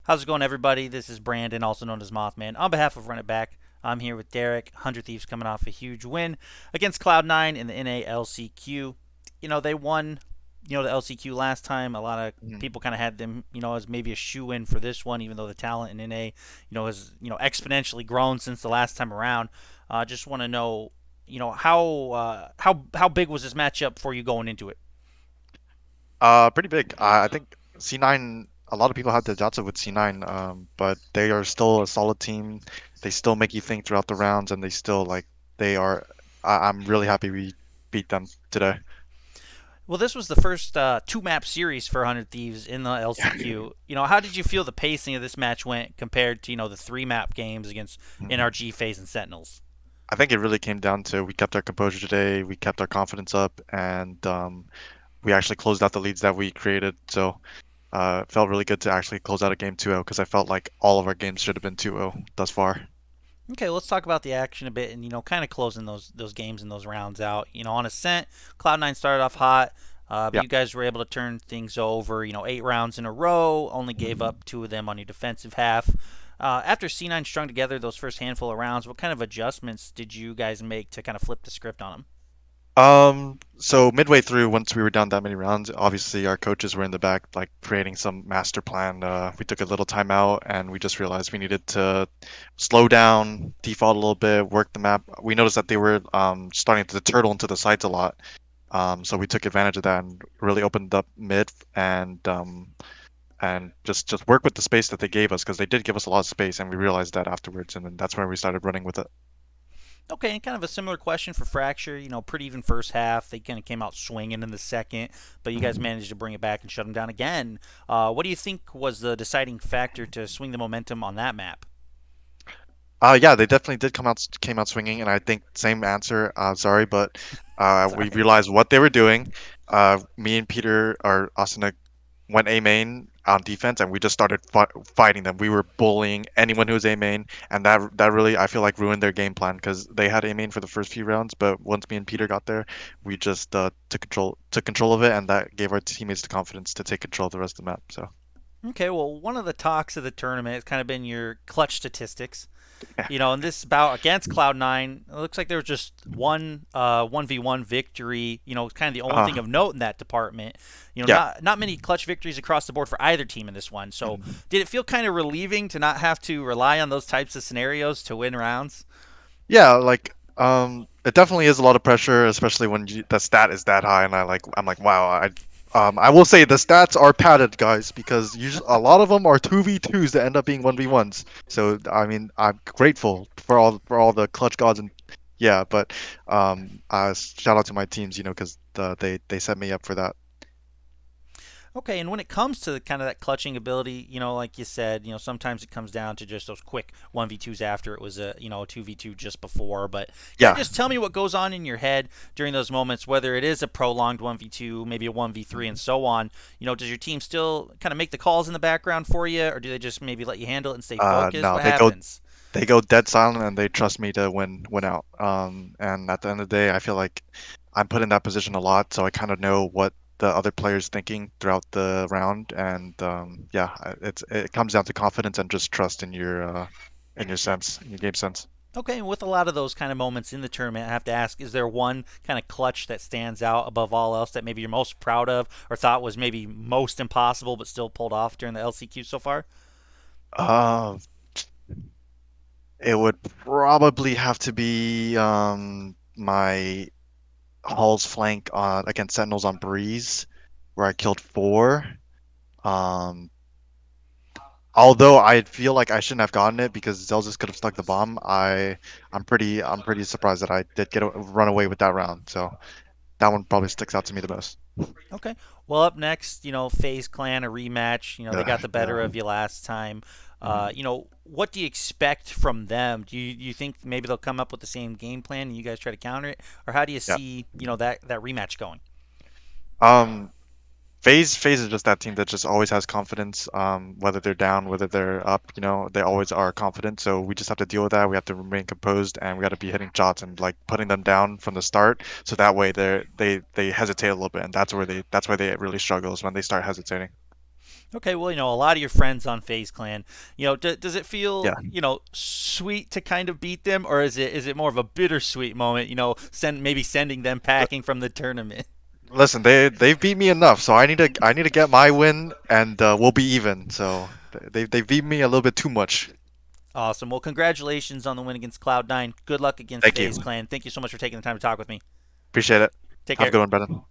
How's it going, everybody? This is Brandon, also known as Mothman. On behalf of Run It Back, I'm here with Derek. 100 Thieves coming off a huge win against Cloud9 in the NA LCQ. They won, the LCQ last time. A lot of Mhm. people kind of had them, as maybe a shoe-in for this one, even though the talent in NA, has, exponentially grown since the last time around. Just want to know, how big was this matchup for you going into it? Pretty big. I think C9. A lot of people had the doubts with C9, but they are still a solid team. They still make you think throughout the rounds, and they still they are. I'm really happy we beat them today. Well, this was the first two-map series for 100 Thieves in the Yeah. LCQ. How did you feel the pacing of this match went compared to the three-map games against Mhm. NRG, FaZe, and Sentinels? I think it really came down to we kept our composure today, we kept our confidence up, and we actually closed out the leads that we created. So it felt really good to actually close out a game 2-0 because I felt like all of our games should have been 2-0 thus far. Okay, let's talk about the action a bit and kind of closing those games and those rounds out. On Ascent, Cloud9 started off hot, but Yeah. you guys were able to turn things over. 8 rounds in a row, only gave up two of them on your defensive half. After C9 strung together those first handful of rounds, what kind of adjustments did you guys make to kind of flip the script on them? So midway through, once we were down that many rounds, obviously our coaches were in the back, like creating some master plan. We took a little time out and we just realized we needed to slow down, default a little bit, work the map. We noticed that they were starting to turtle into the sides a lot. So we took advantage of that and really opened up mid and just work with the space that they gave us because they did give us a lot of space and we realized that afterwards and then that's when we started running with it. Okay, and kind of a similar question for Fracture. Pretty even first half. They kind of came out swinging in the second, but you guys managed to bring it back and shut them down again. What do you think was the deciding factor to swing the momentum on that map? Yeah, they definitely did came out swinging, and I think same answer. Sorry, but It's all we right. realized what they were doing. Me and Peter or Asuna went A main on defense, and we just started fighting them. We were bullying anyone who was A main, and that really I feel like ruined their game plan because they had A main for the first few rounds, but once me and Peter got there, we just took control of it, and that gave our teammates the confidence to take control of the rest of the map. So Okay, well, one of the talks of the tournament has kind of been your clutch statistics. yeah, In this bout against Cloud9, it looks like there was just one v one victory. It's kind of the only thing uh, of note in that department. yeah. Not many clutch victories across the board for either team in this one. So, Mhm. did it feel kind of relieving to not have to rely on those types of scenarios to win rounds? Yeah, it definitely is a lot of pressure, especially when the stat is that high, and I'm like, wow, I will say the stats are padded, guys, because usually a lot of them are 2v2s that end up being 1v1s. So I mean, I'm grateful for all the clutch gods and yeah, but shout out to my teams, because they set me up for that. Okay, and when it comes to kind of that clutching ability, like you said, sometimes it comes down to just those quick 1v2s after it was a 2v2 just before. But kind of Yeah. just tell me what goes on in your head during those moments, whether it is a prolonged 1v2, maybe a 1v3, and so on. Does your team still kind of make the calls in the background for you, or do they just maybe let you handle it and stay focused? No, What happens? they go dead silent and they trust me to win out. And at the end of the day, I feel like I'm put in that position a lot, so I kind of know what the other player's thinking throughout the round. And yeah, it comes down to confidence and just trust in your sense, in your game sense. Okay, and with a lot of those kind of moments in the tournament, I have to ask, is there one kind of clutch that stands out above all else that maybe you're most proud of or thought was maybe most impossible but still pulled off during the LCQ so far? Uh, it would probably have to be my Hall's flank against Sentinels on Breeze, where I killed four. Um, Although I feel like I shouldn't have gotten it because Zelzis could have stuck the bomb, I'm pretty surprised that I did run away with that round. So that one probably sticks out to me the most. Okay. Well, up next, FaZe Clan, a rematch. They got the better Yeah. of you last time. Mhm. What do you expect from them? Do you think maybe they'll come up with the same game plan and you guys try to counter it, or how do you Yeah. see that rematch going? Um, FaZe is just that team that just always has confidence. Whether they're down, whether they're up, they always are confident. So we just have to deal with that. We have to remain composed, and we got to be hitting shots and like putting them down from the start. So that way they hesitate a little bit, and that's where they really struggle is when they start hesitating. Okay, well, a lot of your friends on FaZe Clan, does it feel, Yeah. sweet to kind of beat them, or is it more of a bittersweet moment, maybe sending them packing from the tournament? Listen, they've beat me enough, so I need to get my win, and we'll be even. So they beat me a little bit too much. Awesome. Well, congratulations on the win against Cloud9. Good luck against Thank FaZe you. Clan. Thank you so much for taking the time to talk with me. Appreciate it. Take Have a care. good one, Brennan.